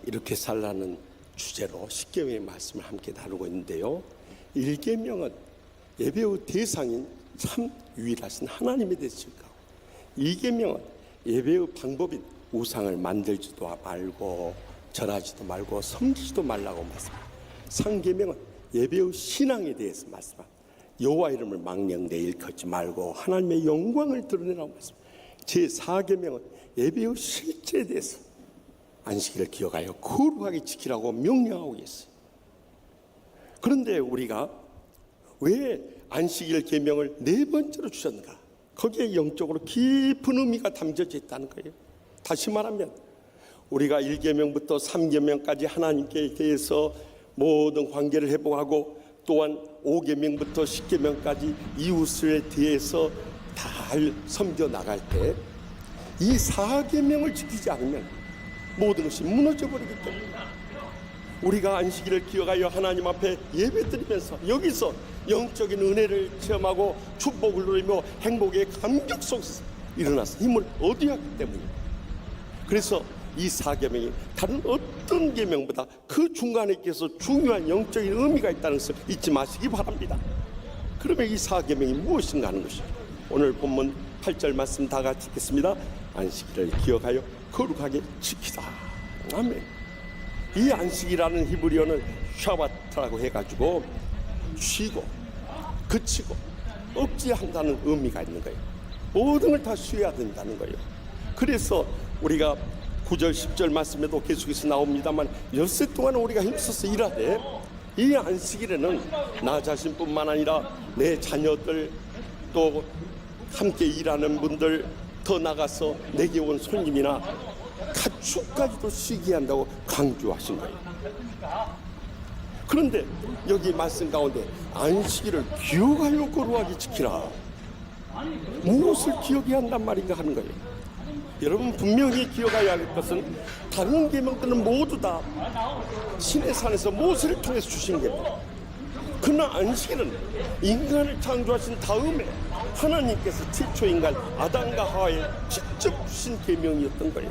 이렇게 살라는 주제로 십계명의 말씀을 함께 다루고 있는데요, 1계명은 예배의 대상인 참 유일하신 하나님에 대해서 증거하고, 2계명은 예배의 방법인 우상을 만들지도 말고 절하지도 말고 섬기지도 말라고 말씀합니다. 3계명은 예배의 신앙에 대해서 말씀합니다. 여호와 이름을 망령되이 일컫지 말고 하나님의 영광을 드러내라고 말씀합니다. 제4계명은 예배의 실제에 대해서 안식일을 기억하여 거룩하게 지키라고 명령하고 있어요. 그런데 우리가 왜 안식일 계명을 4번째로 주셨는가? 거기에 영적으로 깊은 의미가 담겨져 있다는 거예요. 다시 말하면 우리가 1계명부터 3계명까지 하나님께 대해서 모든 관계를 회복하고, 또한 5계명부터 10계명까지 이웃에 대해서 잘 섬겨 나갈 때 이 4계명을 지키지 않으면 모든 것이 무너져 버리기 때문에 우리가 안식일을 기억하여 하나님 앞에 예배드리면서 여기서 영적인 은혜를 체험하고 축복을 누리며 행복의 감격 속에서 일어나서 힘을 얻어야 하기 때문입니다. 그래서 이 4계명이 다른 어떤 계명보다 그 중간에 있어서 중요한 영적인 의미가 있다는 것을 잊지 마시기 바랍니다. 그러면 이 4계명이 무엇인가 하는 것이죠. 오늘 본문 8절 말씀 다 같이 읽겠습니다. 안식일을 기억하여 거룩하게 지키다. 아멘. 이 안식이라는 히브리어는 샤바트라고 해가지고 쉬고 그치고 억제한다는 의미가 있는 거예요. 모든 걸 다 쉬어야 된다는 거예요. 그래서 우리가 9절 10절 말씀에도 계속해서 나옵니다만, 엿새 동안 우리가 힘써서 일하되 이 안식일에는 나 자신뿐만 아니라 내 자녀들, 또 함께 일하는 분들, 더 나가서 내게 온 손님이나 가축까지도 쉬게 한다고 강조하신 거예요. 그런데 여기 말씀 가운데 안식일을 기억하여 거룩하게 지키라, 무엇을 기억해야 한단 말인가 하는 거예요. 여러분, 분명히 기억해야 할 것은 다른 계명들은 모두 다 신의 산에서 모세를 통해서 주신 계명, 그러나 안식일은 인간을 창조하신 다음에 하나님께서 최초 인간 아담과 하와에 직접 주신 계명이었던 거예요.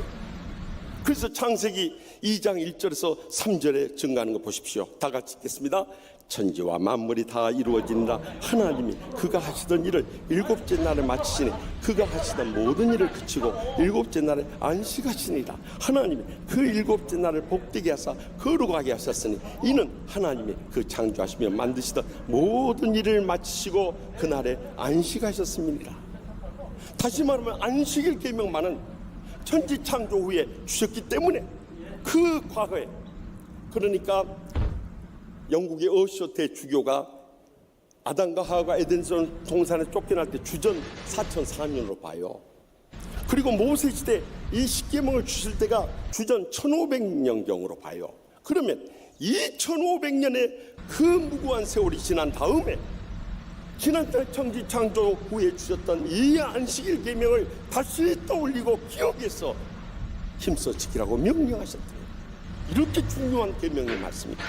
그래서 창세기 2장 1절에서 3절에 증가하는 거 보십시오. 다 같이 읽겠습니다. 천지와 만물이 다 이루어진다. 하나님이 그가 하시던 일을 7째 날에 마치시니 그가 하시던 모든 일을 그치고 7째 날에 안식하시니라. 하나님이 그 7째 날을 복되게 하사 거룩하게 하셨으니 이는 하나님이 그 창조하시며 만드시던 모든 일을 마치시고 그날에 안식하셨습니다. 다시 말하면 안식일 계명만은 천지 창조 후에 주셨기 때문에 그 과거에, 그러니까 영국의 어쇼 대주교가 아담과 하와가 에덴 동산에 쫓겨날 때 주전 4004년으로 봐요. 그리고 모세 시대 이 십계명을 주실 때가 주전 1500년경으로 봐요. 그러면 2500년의 그 무고한 세월이 지난 다음에 지난달 천지 창조 후에 주셨던 이 안식일 계명을 다시 떠올리고 기억해서 힘써 지키라고 명령하셨대요. 이렇게 중요한 계명의 말씀입니다.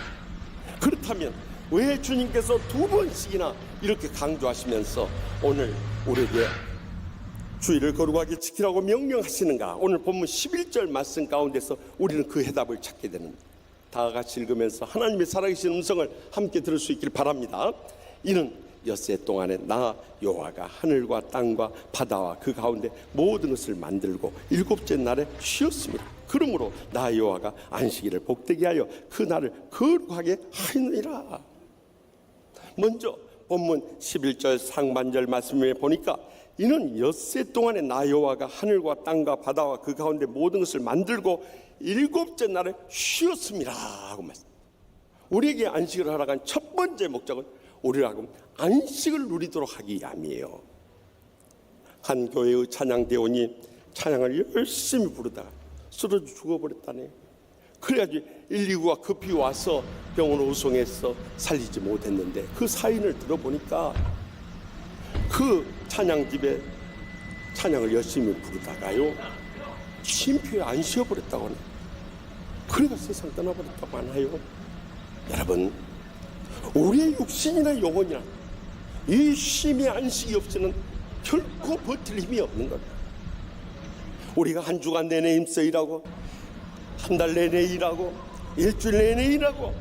그렇다면 왜 주님께서 2번씩이나 이렇게 강조하시면서 오늘 우리에게 주일을 거룩하게 지키라고 명령하시는가? 오늘 본문 11절 말씀 가운데서 우리는 그 해답을 찾게 됩니다. 다 같이 읽으면서 하나님의 살아계신 음성을 함께 들을 수 있길 바랍니다. 이는 엿새 동안에 나 여호와가 하늘과 땅과 바다와 그 가운데 모든 것을 만들고 7째 날에 쉬었습니다. 그러므로 나 여호와가 안식일을 복되게 하여 그 날을 거룩하게 하느니라. 먼저 본문 11절 상반절 말씀에 보니까 이는 엿새 동안에 나 여호와가 하늘과 땅과 바다와 그 가운데 모든 것을 만들고 7째 날에 쉬었습니다 하고 말씀. 우리에게 안식을 하라고 한 첫 번째 목적은 우리라고 안식을 누리도록 하기 위함이에요. 한 교회의 찬양대원이 찬양을 열심히 부르다가 쓰러져 죽어버렸다네. 그래가지고 119가 급히 와서 병원으로 후송해서 살리지 못했는데 그 사인을 들어보니까 그 찬양집에 찬양을 열심히 부르다가요 쉼표에 안 쉬어버렸다고 하네. 그래가 세상 떠나버렸다고 하나요? 여러분, 우리의 육신이나 영혼이나 이 쉼의 안식이 없이는 결코 버틸 힘이 없는 겁니다. 우리가 한 주간 내내 힘써 일하고 한 달 내내 일하고 일주일 내내 일하고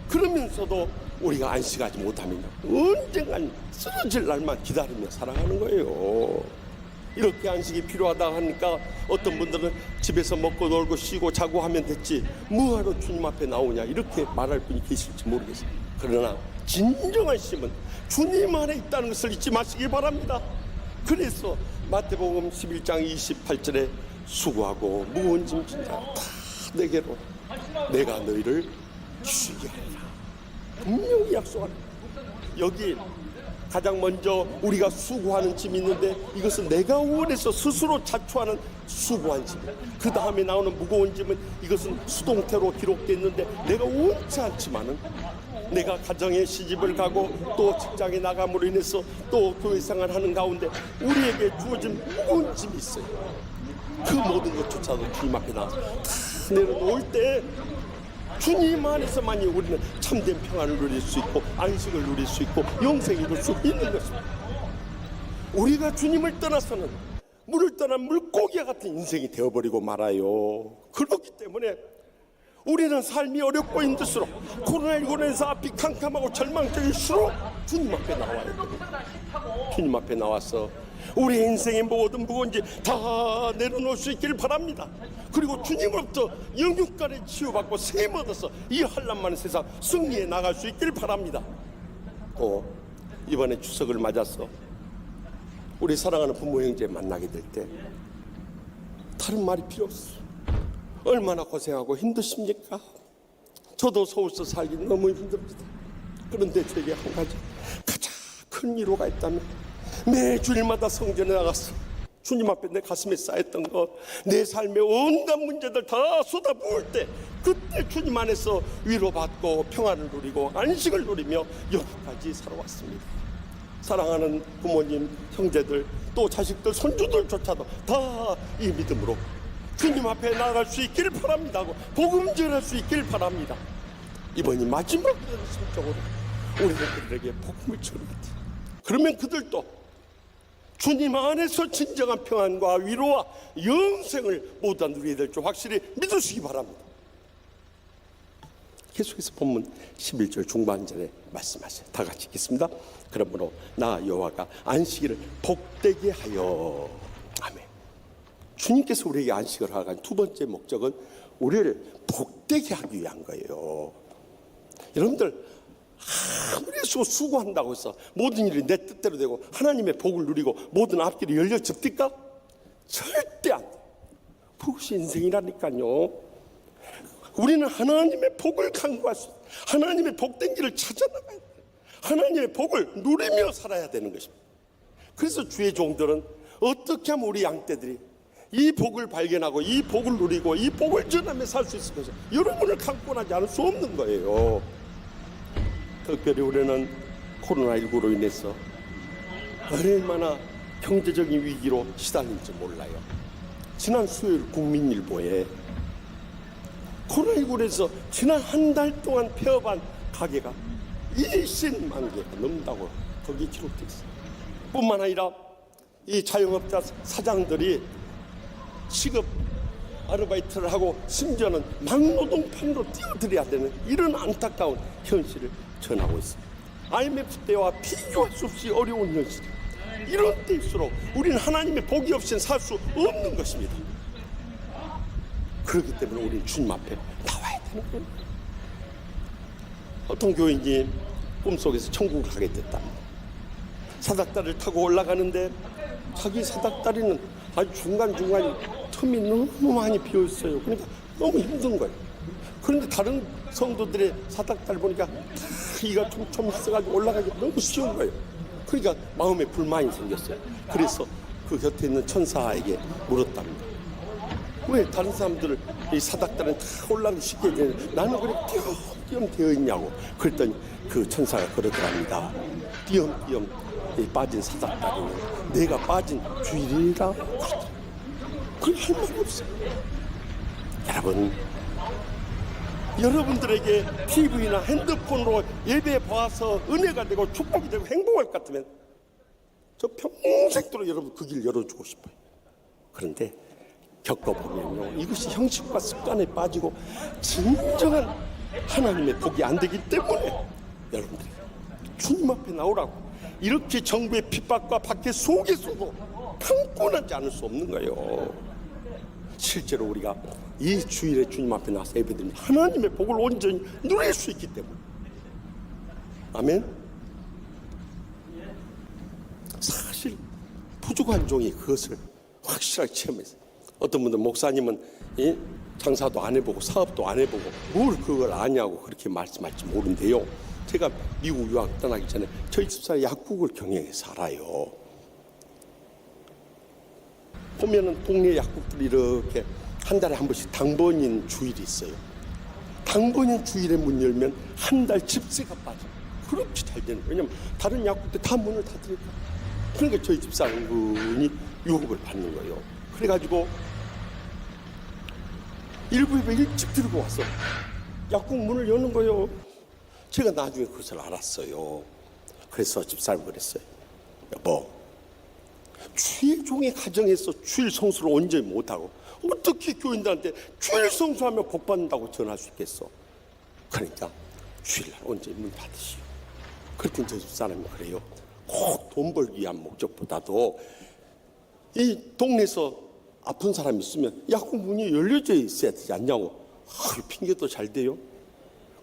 그러면서도 우리가 안식하지 못하면 언젠간 쓰러질 날만 기다리며 살아가는 거예요. 이렇게 안식이 필요하다 하니까 어떤 분들은 집에서 먹고 놀고 쉬고 자고 하면 됐지 뭐하러 주님 앞에 나오냐 이렇게 말할 분이 계실지 모르겠어요. 그러나 진정한 쉼은 주님 안에 있다는 것을 잊지 마시기 바랍니다. 그래서 마태복음 11장 28절에 수고하고 무거운 짐 진 자 다 내게로 내가 너희를 쉬게 하리라. 분명히 약속하라. 여기 가장 먼저 우리가 수고하는 짐이 있는데 이것은 내가 원해서 스스로 자초하는 수고한 짐. 그 다음에 나오는 무거운 짐은 이것은 수동태로 기록되어 있는데 내가 원치 않지만은 내가 가정에 시집을 가고 또 직장에 나감으로 인해서 또 교회 생활을 하는 가운데 우리에게 주어진 무거운 짐이 있어요. 그 모든 것조차도 주님 앞에 나와서 다 내려놓을 때 주님 안에서만이 우리는 참된 평안을 누릴 수 있고 안식을 누릴 수 있고 영생을 이룰 수 있는 것입니다. 우리가 주님을 떠나서는 물을 떠난 물고기와 같은 인생이 되어버리고 말아요. 그렇기 때문에 우리는 삶이 어렵고 힘들수록 코로나19에서 앞이 캄캄하고 절망적일수록 주님 앞에 나와야 됩니다. 주님 앞에 나와서 우리 인생의 모든 무거운지 다 내려놓을 수 있길 바랍니다. 그리고 주님으로부터 영육간에 치유받고 셈 얻어서 이 한란 많은 세상 승리해 나갈 수 있길 바랍니다. 또 이번에 추석을 맞아서 우리 사랑하는 부모 형제 만나게 될 때 다른 말이 필요 없어요. 얼마나 고생하고 힘드십니까? 저도 서울서 살기 너무 힘듭니다. 그런데 제게 한 가지 가장 큰 위로가 있다면 매 주일마다 성전에 나가서 주님 앞에 내 가슴에 쌓였던 것, 내 삶의 온갖 문제들 다 쏟아부을 때 그때 주님 안에서 위로받고 평안을 누리고 안식을 누리며 여기까지 살아왔습니다. 사랑하는 부모님, 형제들, 또 자식들, 손주들조차도 다 이 믿음으로 주님 앞에 나아갈 수 있기를 바랍니다 하고 복음 전할 수 있기를 바랍니다. 이번이 마지막 심적으로 우리 그들에게 복음을 전합니다. 그러면 그들도 주님 안에서 진정한 평안과 위로와 영생을 모두 누리게 될 줄 확실히 믿으시기 바랍니다. 계속해서 본문 11절 중반절에 말씀하세요. 다 같이 읽겠습니다. 그러므로 나 여호와가 안식일을 복되게 하여. 아멘. 주님께서 우리에게 안식을 하라는 두 번째 목적은 우리를 복되게 하기 위한 거예요. 여러분들 아무리 수고한다고 해서 모든 일이 내 뜻대로 되고 하나님의 복을 누리고 모든 앞길이 열려집니까? 절대 안 돼요. 그것이 인생이라니까요. 우리는 하나님의 복을 간구할 수, 하나님의 복된 길을 찾아나가야 돼요. 하나님의 복을 누리며 살아야 되는 것입니다. 그래서 주의 종들은 어떻게 하면 우리 양떼들이 이 복을 발견하고 이 복을 누리고 이 복을 전하며 살 수 있을 것을 여러분을 강권하지 않을 수 없는 거예요. 특별히 우리는 코로나19로 인해서 얼마나 경제적인 위기로 시달린지 몰라요. 지난 수요일 국민일보에 코로나19로 해서 지난 한 달 동안 폐업한 가게가 20만 개가 넘는다고 거기 기록되어 있어요. 뿐만 아니라 이 자영업자 사장들이 시급 아르바이트를 하고 심지어는 막노동판으로 뛰어들어야 되는 이런 안타까운 현실을 전하고 있습니다. IMF 때와 비교할 수 없이 어려운 현실. 이런 때일수록 우리는 하나님의 복이 없이는 살 수 없는 것입니다. 그렇기 때문에 우리는 주님 앞에 나와야 되는 거예요. 어떤 교인이 꿈속에서 천국을 가게 됐답니다. 사닥다리를 타고 올라가는데 자기 사닥다리는 아주 중간중간 틈이 너무 많이 비어있어요. 그러니까 너무 힘든 거예요. 그런데 다른 성도들의 사닥다리를 보니까 다 이가 촘촘히 있어가지고 올라가기 너무 쉬운 거예요. 그러니까 마음에 불만이 생겼어요. 그래서 그 곁에 있는 천사에게 물었답니다. 왜 다른 사람들 이 사닥다리는 다 올라가기 쉽게 되는데 나는 그렇게 띄엄띄엄 되어 있냐고. 그랬더니 그 천사가 그러더랍니다. 띄엄띄엄 빠진 사닥다리는 내가 빠진 주일이라. 그걸 할 말이 없어요. 여러분, 여러분들에게 TV나 핸드폰으로 예배 봐서 은혜가 되고 축복이 되고 행복할 것 같으면 저 평생도록 여러분 그 길 열어주고 싶어요. 그런데 겪어보면요, 이것이 형식과 습관에 빠지고 진정한 하나님의 복이 안 되기 때문에 여러분들이 주님 앞에 나오라고 이렇게 정부의 핍박과 박해 속에서도 강권하지 않을 수 없는 거예요. 실제로 우리가 이 주일에 주님 앞에 나와서 예배드리면 하나님의 복을 온전히 누릴 수 있기 때문에. 아멘. 사실 부족한 종이 그것을 확실하게 체험했어요. 어떤 분들 목사님은 장사도 안 해보고 사업도 안 해보고 뭘 그걸 아냐고 그렇게 말씀할지 모르는데요, 제가 미국 유학 떠나기 전에 저희 집사람 약국을 경영해 살아요. 보면은 동네 약국들이 이렇게 한 달에 한 번씩 당번인 주일이 있어요. 당번인 주일에 문 열면 한 달 집세가 빠져. 그렇게 잘 되는 거예요. 왜냐면 다른 약국들 다 문을 닫으니까. 그러니까 저희 집사람분이 유혹을 받는 거예요. 그래가지고 일부 예배 일찍 들고 와서 약국 문을 여는 거예요. 제가 나중에 그것을 알았어요. 그래서 집사람 그랬어요. 여보, 주일 종의 가정에서 주일 성수를 온전히 못하고 어떻게 교인들한테 주일 성수하며 복받는다고 전할 수 있겠어? 그러니까 주일날 온전히 문 닫으시오. 그랬더니 저 집사람이 그래요. 꼭 돈 벌기 위한 목적보다도 이 동네에서 아픈 사람이 있으면 약국 문이 열려져 있어야 되지 않냐고. 핑계도 잘 대요.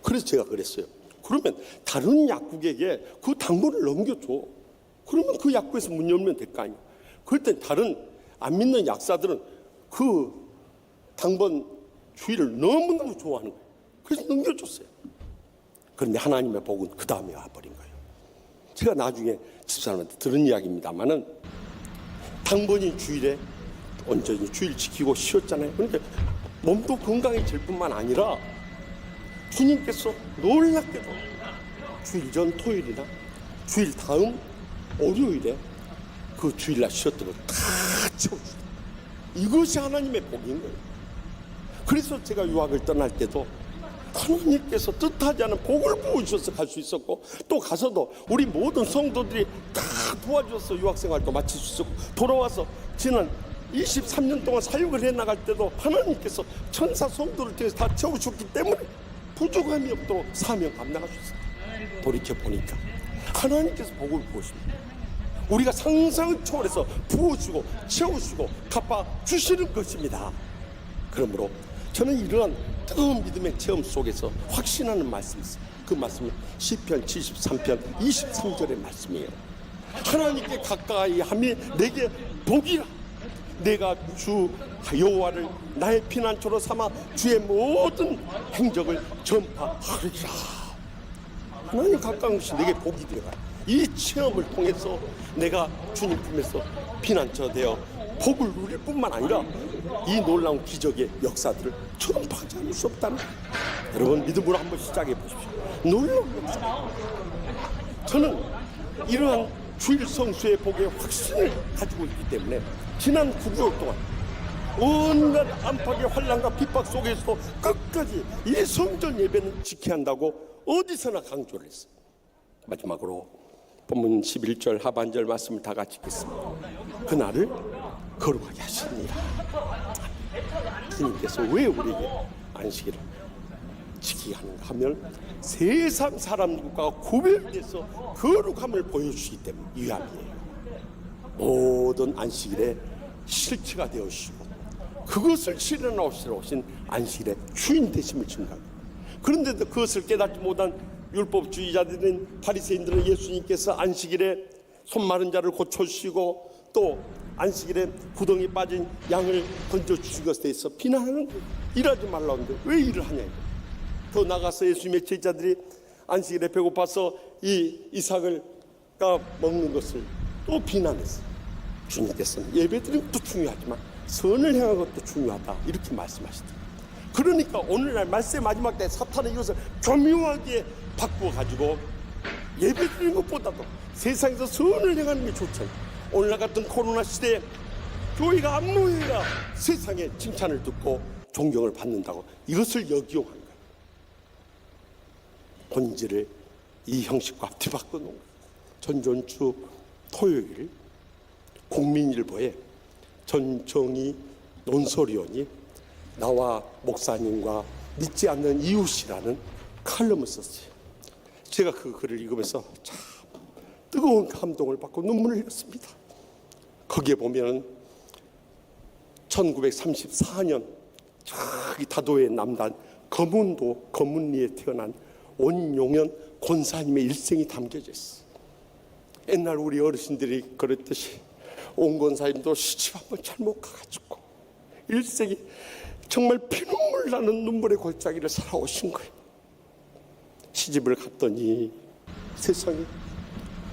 그래서 제가 그랬어요. 그러면 다른 약국에게 그 당번을 넘겨줘. 그러면 그 약국에서 문 열면 될 거 아니야. 그럴 땐 다른 안 믿는 약사들은 그 당번 주의를 너무너무 좋아하는 거예요. 그래서 넘겨줬어요. 그런데 하나님의 복은 그 다음에 와버린 거예요. 제가 나중에 집사람한테 들은 이야기입니다만은 당번인 주일에 온전히 주일 지키고 쉬었잖아요. 그러니까 몸도 건강해질 뿐만 아니라 주님께서 놀랍게도 주일 전 토요일이나 주일 다음 월요일에 그 주일날 쉬었던 걸 다 채워주다. 이것이 하나님의 복인 거예요. 그래서 제가 유학을 떠날 때도 하나님께서 뜻하지 않은 복을 부어주셔서 갈 수 있었고, 또 가서도 우리 모든 성도들이 다 도와주셔서 유학생활도 마칠 수 있었고, 돌아와서 지난 23년 동안 사역을 해나갈 때도 하나님께서 천사 성도를 통해서 다 채워주셨기 때문에 부족함이 없도록 사명 감당할 수 있어요. 돌이켜보니까 하나님께서 복을 부으십니다. 우리가 상상을 초월해서 부어주고 채워주고 갚아주시는 것입니다. 그러므로 저는 이러한 뜨거운 믿음의 체험 속에서 확신하는 말씀이 있어요. 그 말씀은 시편 73편 23절의 말씀이에요. 하나님께 가까이 함이 내게 복이라. 내가 주 여호와를 나의 피난처로 삼아 주의 모든 행적을 전파하리라. 하나님 가까운 것이 내게 복이 되어가요. 이 체험을 통해서 내가 주님 품에서 피난처 되어 복을 누릴 뿐만 아니라 이 놀라운 기적의 역사들을 전파하지 않을 수 없다는 거예요. 여러분 믿음으로 한번 시작해 보십시오. 놀라운 역사. 저는 이러한 주일 성수의 복의 확신을 가지고 있기 때문에 지난 9개월 동안 온갖 안팎의 환난과 핍박 속에서 끝까지 이 성전 예배는 지켜야 한다고 어디서나 강조를 했어요. 마지막으로 본문 11절 하반절 말씀을 다 같이 읽겠습니다. 그날을 거룩하게 하시니라. 주님께서 왜 우리에게 안식일을 지키게 하는가 하면 세상 사람들과 구별돼서 거룩함을 보여주시기 때문에 위함이에요. 모든 안식일의 실체가 되어주시고 그것을 실현하시러 오신 안식일의 주인 되심을 증거합니다. 그런데도 그것을 깨닫지 못한 율법주의자들인 바리새인들은 예수님께서 안식일에 손 마른 자를 고쳐주시고 또 안식일에 구덩이 빠진 양을 건져주신 것에 대해서 비난하는 거예요. 일하지 말라고 하는데 왜 일을 하냐. 더 나가서 예수님의 제자들이 안식일에 배고파서 이 이삭을 까먹는 것을 또 비난했어요. 주님께서는 예배드리는 것도 중요하지만 선을 행하는 것도 중요하다 이렇게 말씀하시더라고요. 그러니까 오늘날 말세 마지막 때 사탄은 이것을 교묘하게 바꾸어가지고 예배드리는 것보다도 세상에서 선을 행하는 게 좋잖아요. 오늘날 같은 코로나 시대에 교회가 안 모여야 세상의 칭찬을 듣고 존경을 받는다고 이것을 역이용한 거예요. 본질을 이 형식과 뒤바꿔 놓은 거예요. 전전주 토요일 국민일보에 전정희 논설위원이 나와 목사님과 믿지 않는 이웃이라는 칼럼을 썼어요. 제가 그 글을 읽으면서 참 뜨거운 감동을 받고 눈물을 흘렸습니다. 거기에 보면 1934년 저기 다도의 남단 거문도 거문리에 태어난 온용현 권사님의 일생이 담겨져 있어. 옛날 우리 어르신들이 그랬듯이 온 권사님도 시집 한번 잘못 가가지고 일생이 정말 피눈물 나는 눈물의 골짜기를 살아오신 거예요. 시집을 갔더니 세상에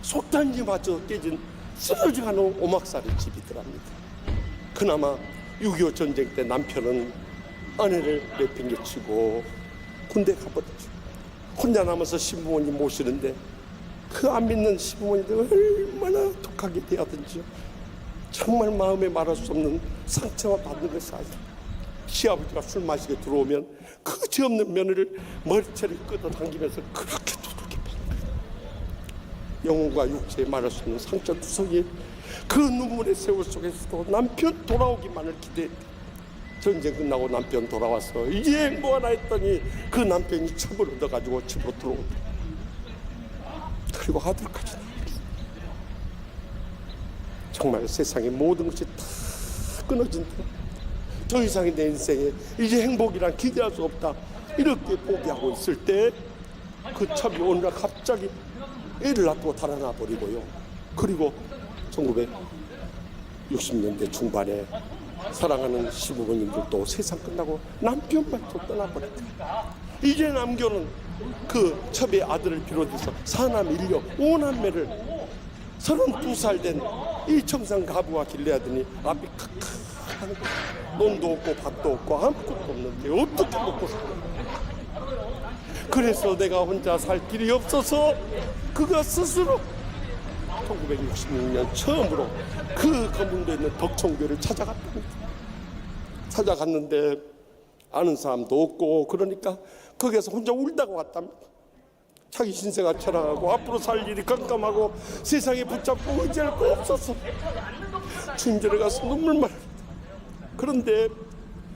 속단지마저 깨진 쓰러져가는 오막살이 집이더랍니다. 그나마 6.25 전쟁 때 남편은 아내를 내팽개치고 군대 가버렸죠. 혼자 남아서 시부모님 모시는데 그 안 믿는 시부모님들 얼마나 독하게 대하든지요. 정말 마음에 말할 수 없는 상처와 받는 것이 아니라 시아버지가 술 마시게 들어오면 그 죄 없는 며느리를 머리채를 끌어당기면서 그렇게 두들겨 패는 거예요. 영혼과 육체에 말할 수 없는 상처 투성이 그 눈물의 세월 속에서도 남편 돌아오기만을 기대했다. 전쟁 끝나고 남편 돌아와서 이제 뭐하나 했더니 그 남편이 첩을 얻어가지고 집으로 들어온다. 그리고 아들까지 낳았어. 정말 세상의 모든 것이 다 끊어진다. 더 이상의 내 인생에 이제 행복이란 기대할 수 없다. 이렇게 포기하고 있을 때 그 첩이 오늘날 갑자기 애를 낳고 달아나 버리고요. 그리고 1960년대 중반에 사랑하는 시부모님들도 세상 끝나고 남편만 또 떠나버렸다. 이제 남겨놓은 그 첩의 아들을 비롯해서 사남 일녀 5남매를 32살 된 이 청산 가부가 길러야더니 앞이 크크하는 거야. 논도 없고 밥도 없고 아무것도 없는데 어떻게 먹고 살아. 그래서 내가 혼자 살 길이 없어서 그가 스스로 1966년 처음으로 그 거문도에 있는 덕천교를 찾아갔답니다. 찾아갔는데 아는 사람도 없고 그러니까 거기에서 혼자 울다가 왔답니다. 자기 신세가 철학하고 앞으로 살 일이 깜깜하고 세상에 붙잡고 의지할 거 없었어. 주님전에 가서 눈물만. 그런데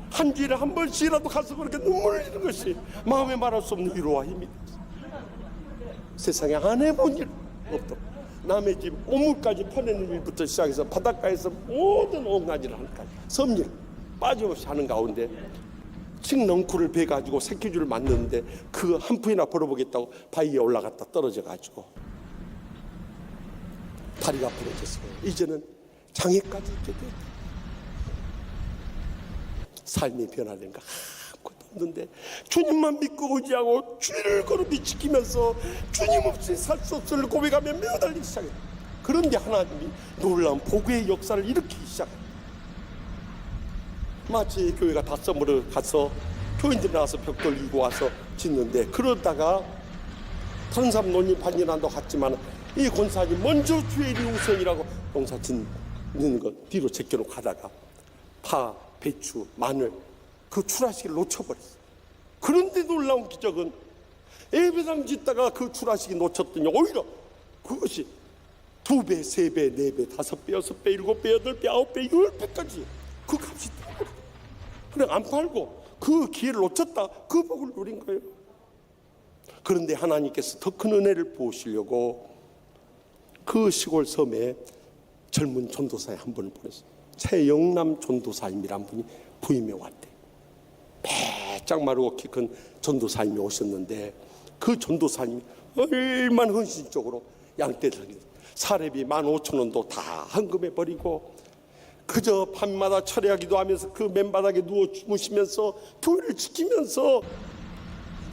한 주일에 한 번씩이라도 가서 그렇게 눈물을 흘리는 것이 마음에 말할 수 없는 위로와 힘이 됐어. 세상에 안 해본 일 없다. 남의 집 오물까지 퍼내는 일부터 시작해서 바닷가에서 모든 온갖 일을 하는 까지 섭일 빠짐없이 하는 가운데 칡넝쿨을 베가지고 새끼줄을 만드는데 그 한 푼이나 벌어보겠다고 바위에 올라갔다 떨어져가지고 다리가 부러졌어요. 이제는 장애까지 있게 됐다. 삶이 변화된 거 아무것도 없는데 주님만 믿고 의지하고 주를 거룩히 지키면서 주님 없이 살 수 없을 고백하며 매달리기 시작했다. 그런데 하나님이 놀라운 복의 역사를 일으키기 시작했다. 마치 교회가 닷섬으로 가서 교인들이 나와서 벽 돌리고 와서 짓는데 그러다가 다른 사람 논이 반일한다고 갔지만 이 권사님 먼저 주의 일이 우선이라고 농사 짓는 것 뒤로 제껴놓고 가다가 파, 배추, 마늘 그 출하식을 놓쳐버렸어요. 그런데 놀라운 기적은 예배당 짓다가 그 출하식이 놓쳤더니 오히려 그것이 2배, 3배, 4배, 5배, 6배, 7배, 8배, 9배, 10배까지 그 값이 떠버렸어요. 그냥 안 팔고 그 기회를 놓쳤다. 그 복을 누린 거예요. 그런데 하나님께서 더 큰 은혜를 부으시려고 그 시골 섬에 젊은 전도사에 한 분을 보냈어요. 최영남 전도사님이란 분이 부임해 왔대. 배짱 마르고 키 큰 전도사님이 오셨는데 그 전도사님이 얼마나 헌신적으로 양떼를 사례비 15,000원도 다 헌금해 버리고 그저 밤마다 철회하기도 하면서 그 맨바닥에 누워 주무시면서 교회를 지키면서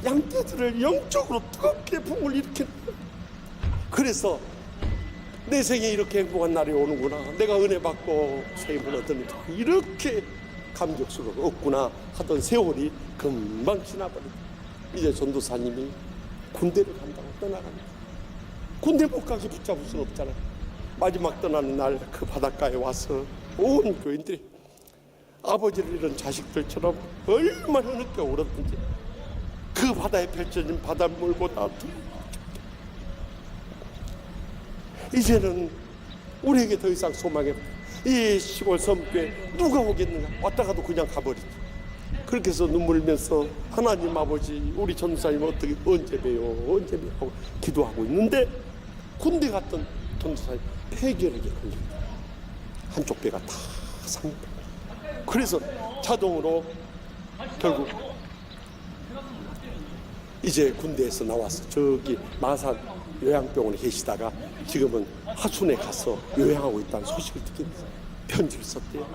양떼들을 영적으로 뜨겁게 붕을 일으켰다. 그래서 내 생에 이렇게 행복한 날이 오는구나. 내가 은혜 받고 세임을 얻으니까 이렇게 감격스러워 없구나 하던 세월이 금방 지나버렸다. 이제 전도사님이 군대를 간다고 떠나갑니다. 군대 못 가게 붙잡을 수는 없잖아. 마지막 떠나는 날 그 바닷가에 와서 온 교인들이 아버지를 잃은 자식들처럼 얼마나 늦게 울었든지 그 바다에 펼쳐진 바닷물보다 이제는 우리에게 더 이상 소망이 이 시골 섬교에 누가 오겠는가? 왔다가도 그냥 가버리지. 그렇게 해서 눈물 흘면서 하나님 아버지 우리 전도사님 어떻게 언제 봬요 언제 봬요 하고 기도하고 있는데 군대 갔던 전도사님 폐결핵에 걸립니다. 한쪽 배가 다 상입니다. 그래서 자동으로 결국 이제 군대에서 나와서 저기 마산 요양병원에 계시다가 지금은 하순에 가서 요양하고 있다는 소식을 듣게 편지를 썼대요.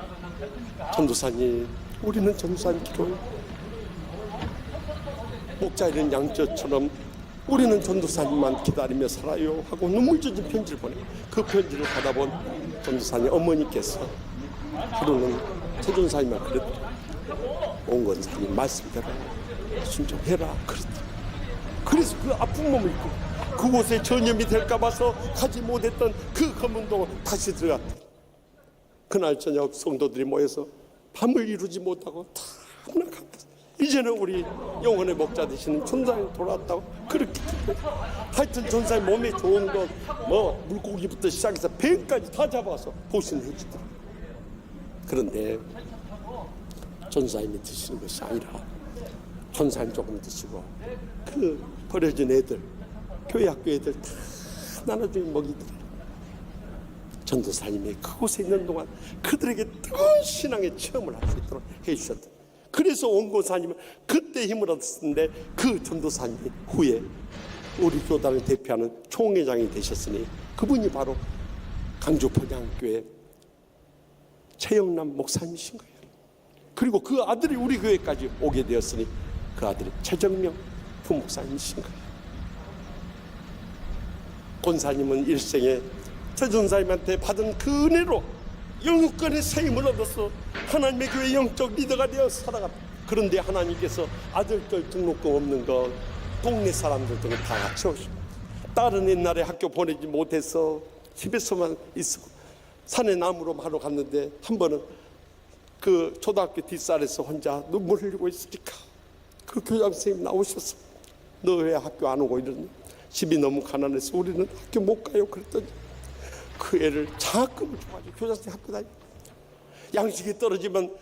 전도사님, 우리는 전도사님 기도요. 목자이는 양저처럼 우리는 전도사님만 기다리며 살아요 하고 눈물 젖은 편지를 보내. 그 편지를 받아본 전도사님 어머니께서 하루는 최전사님만 그랬더니 온건사님 말씀대로 순종해라 그랬더니 그래서 그 아픈 몸을 입고 그곳에 전염이 될까 봐서 가지 못했던 그 검은동을 다시 들어갔다. 그날 저녁 성도들이 모여서 밤을 이루지 못하고 다 문학하고 이제는 우리 영혼의 목자 되시는 전사님 돌아왔다고 그렇게 하여튼 전사님 몸에 좋은 것 뭐 물고기부터 시작해서 뱀까지 다 잡아서 보신을 해주더라고요. 그런데 전사님이 드시는 것이 아니라 전사님 조금 드시고 그 버려진 애들 교회 학교 애들 다 나눠주면 먹이더라고요. 전도사님이 그곳에 있는 동안 그들에게 뜨거운 신앙의 체험을 할 수 있도록 해주셨다. 그래서 원고사님은 그때 힘을 얻었는데 그 전도사님이 후에 우리 교단을 대표하는 총회장이 되셨으니 그분이 바로 강주 본향교회 최영남 목사님이신 거예요. 그리고 그 아들이 우리 교회까지 오게 되었으니 그 아들이 최정명 부목사님이신 거예요. 권사님은 일생에 최전사님한테 받은 그 은혜로 영육간의 세임을 얻어서 하나님의 교회 영적 리더가 되어 살아갑니다. 그런데 하나님께서 아들들 등록금 없는 거 동네 사람들 등을 다 채우시고 딸은 옛날에 학교 보내지 못해서 집에서만 있었고 산에 나무로 하러 갔는데 한 번은 그 초등학교 뒷산에서 혼자 눈물 흘리고 있으니까 그 교장 선생님 나오셔서 너 왜 학교 안 오고 이러니 집이 너무 가난해서 우리는 학교 못 가요 그랬더니 그 애를 장학금을 줘가지고 교장 선생님 학교 다니고 양식이 떨어지면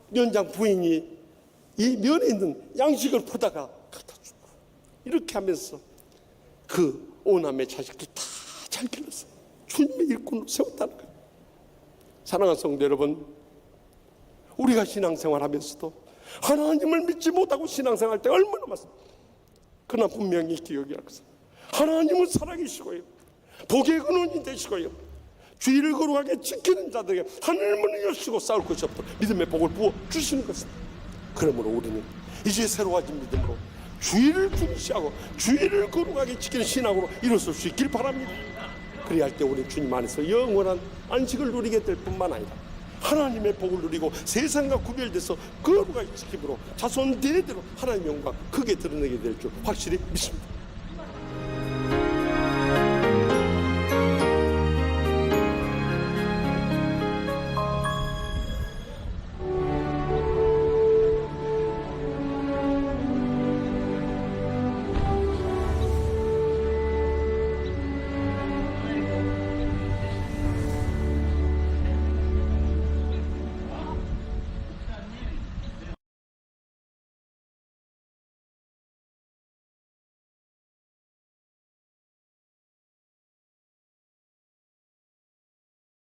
면장 부인이 이 면에 있는 양식을 퍼다가 갖다 주고 이렇게 하면서 그 오남의 자식들 다 잘 길렀어요. 주님의 일꾼으로 세웠다는 거예요. 사랑하는 성도 여러분, 우리가 신앙생활 하면서도 하나님을 믿지 못하고 신앙생활 때 얼마나 많습니까? 그러나 분명히 기억이 하겠습니다. 하나님은 살아계시고요 복의 근원이 되시고요 주의를 거룩하게 지키는 자들에게 하늘문을 여시고 싸울 것이 없도록 믿음의 복을 부어 주시는 것입니다. 그러므로 우리는 이제 새로워진 믿음으로 주의를 중시하고 주의를 거룩하게 지키는 신앙으로 일어설 수 있길 바랍니다. 그리할 때 우리 주님 안에서 영원한 안식을 누리게 될 뿐만 아니라 하나님의 복을 누리고 세상과 구별돼서 거룩하게 지킴으로 자손 대대로 하나님의 영광 크게 드러내게 될 줄 확실히 믿습니다.